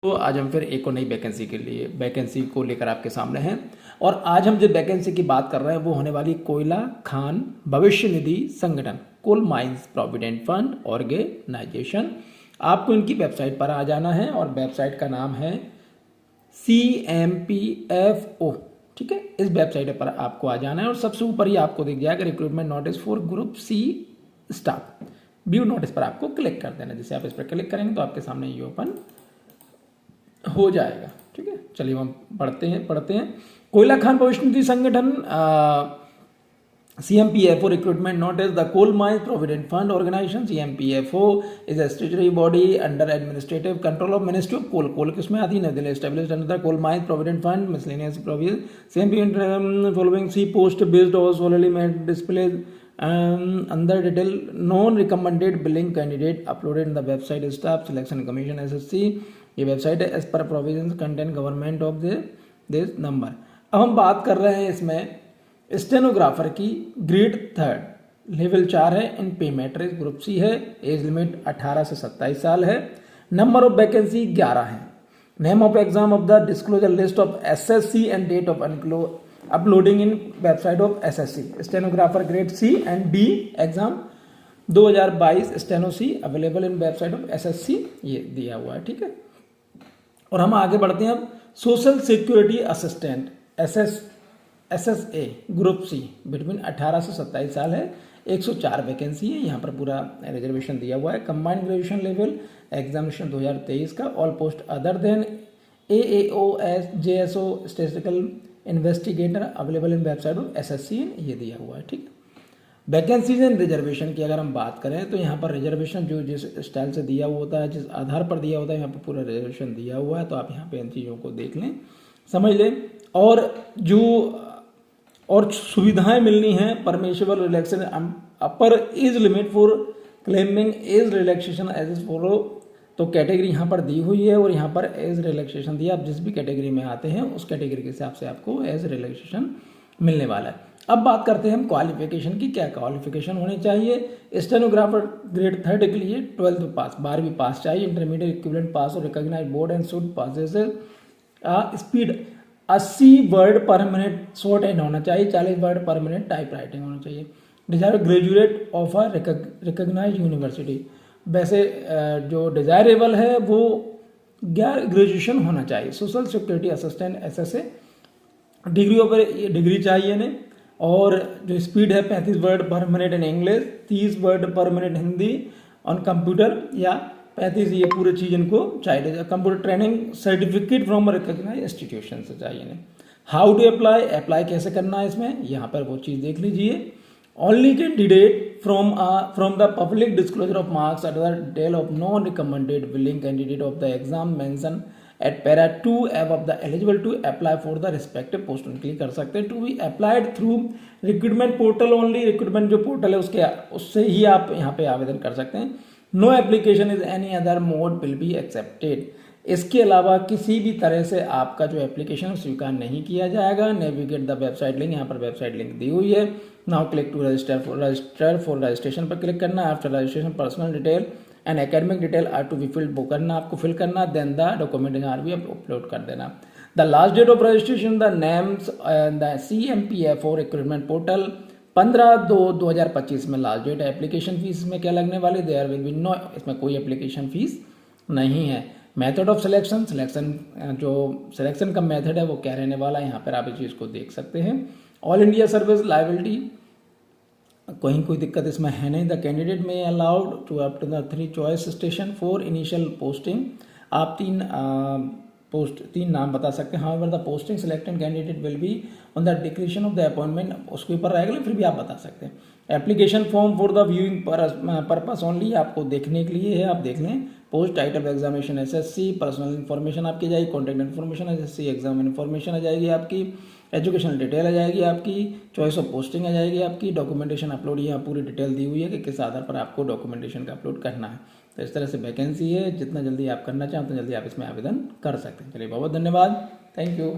तो आज हम फिर एक और नई वैकेंसी को लेकर आपके सामने हैं। और आज हम जिस वैकेंसी की बात कर रहे हैं वो होने वाली कोयला खान भविष्य निधि संगठन, coal mines provident fund organisation. आपको इनकी वेबसाइट पर आ जाना है और वेबसाइट का नाम है CMPFO। ठीक है, इस वेबसाइट पर आपको आ जाना है और सबसे ऊपर ही आपको दिख जाएगा recruitment notice for group C staff. View notice पर आपको क्लिक कर देना। जैसे आप इस पर क्लिक करेंगे तो आपके सामने ये ओपन हो जाएगा। ठीक है, चलिए हम पढ़ते हैं। कोयला खान भविष्य निधि संगठन CMPFO recruitment notice the coal mines provident fund organisation. CMPFO is a statutory body under administrative control of ministry of coal किसमें आती है? नई Delhi. Established under the coal mines provident fund miscellaneous provision. CMPFO following C post based on solely made display अंदर detail non recommended billing candidate uploaded in the website staff selection commission SSC। ये website है as पर provision content government of this number. अब हम बात कर रहे हैं इसमें स्टेनोग्राफर की ग्रेड 3 लेवल 4 है। इन पे मैट्रिक्स ग्रुप C है। एज लिमिट 18 से 27 साल है। नंबर ऑफ वैकेंसी 11 है। Name of exam of the disclosure list of SSC and date of uploading in website of SSC। Stenographer grade C and D exam 2022 steno C available in website of SSC, ये दिया हुआ है। ठीक है, और हम आगे बढ़ते हैं। अब social security assistant SSA group C between 18 से 27 साल है। 104 वैकेंसी है। यहाँ पर पूरा रिजर्वेशन दिया हुआ है। कंबाइंड ग्रेजुएशन लेवल एग्जामिनेशन 2023 का। All post other than AAO JSO statistical investigator available in website of SSC, ये दिया हुआ है। ठीक है, वैकेंसीज एंड रिजर्वेशन की अगर हम बात करें तो यहाँ पर रिजर्वेशन जो जिस स्टाइल से दिया हुआ होता है, जिस आधार पर दिया होता है, यहाँ पर पूरा रिजर्वेशन दिया हुआ है। तो आप यहाँ पे इन चीज़ों को देख लें, समझ लें। और सुविधाएं मिलनी है। Permissible relaxation upper age limit for claiming age relaxation age is follow. तो कैटेगरी यहाँ पर दी हुई है और यहाँ पर एज रिलैक्सेशन दिया। आप जिस भी कैटेगरी में आते हैं उस कैटेगरी के हिसाब से आपको एज रिलैक्सेशन मिलने वाला है। अब बात करते हैं हम क्वालिफिकेशन की। क्या क्वालिफिकेशन होनी चाहिए? स्टेनोग्राफर ग्रेड 3 के लिए 12th पास, 12वीं पास चाहिए। इंटरमीडिएट इक्विवेलेंट पास और recognise board and should pass speed 80 word per minute shorthand होना चाहिए। 40 word per minute type writing होना चाहिए। Desire graduate of a recognise university. वैसे जो डिजायरेबल है वो ग्रेजुएशन होना चाहिए। Social security assistant SSA degree चाहिए ने। और जो स्पीड है 35 word per minute in English, 30 word per minute Hindi on computer, या 35 ये पूरी चीज़ इनको चाहिए। Computer training certificate from recognise institution से चाहिए ने। हाउ टू अप्लाई कैसे करना है इसमें, यहाँ पर वो चीज़ देख लीजिए। Only candidate from the public disclosure of marks at the detail of non recommended billing candidate of the exam mention at para 2 above the eligible to apply for the respective post click कर सकते हैं। To be applied through recruitment portal only. Recruitment जो portal है उससे ही आप यहाँ पे आवेदन कर सकते हैं। No application is any other mode will be accepted. इसके अलावा किसी भी तरह से आपका जो एप्लीकेशन स्वीकार नहीं किया जाएगा। नेविगेट द वेबसाइट लिंक, यहाँ पर वेबसाइट लिंक दी हुई है। Now click to register for registration पर क्लिक करना। After registration personal detail and academic detail are to be filled, वो करना आपको फिल करना। Then the document are be upload कर देना। The last date of registration the names the CMPFO recruitment portal 15/2/2025 में last date है। Application fee में क्या लगने वाली? देयर विल बी नो, इसमें कोई एप्लीकेशन फीस नहीं है। मेथड ऑफ सिलेक्शन जो सिलेक्शन का मेथड है वो क्या रहने वाला है, यहाँ पर आप इस चीज़ को देख सकते हैं। ऑल इंडिया सर्विस लाइबिलिटी, कोई दिक्कत इसमें है नहीं। द कैंडिडेट में allowed to up to the 3 choice station for initial posting. आप तीन नाम बता सकते हैं। However the posting selected candidate will be on the declaration of the appointment, उसके ऊपर रहेगा, फिर भी आप बता सकते हैं। Application form for the viewing purpose only, आपको देखने के लिए है, आप देख लें। Post title examination SSC, personal information आपकी जाएगी, contact information SSC exam information आ जाएगी आपकी, एजुकेशनल डिटेल आ जाएगी आपकी, चॉइस ऑफ पोस्टिंग आ जाएगी आपकी, डॉक्यूमेंटेशन अपलोड, यहाँ पूरी डिटेल दी हुई है कि किस आधार पर आपको डॉक्यूमेंटेशन का अपलोड करना है। तो इस तरह से वैकेंसी है। जितना जल्दी आप करना चाहें उतना जल्दी आप इसमें आवेदन कर सकते हैं। चलिए, बहुत बहुत धन्यवाद। Thank you.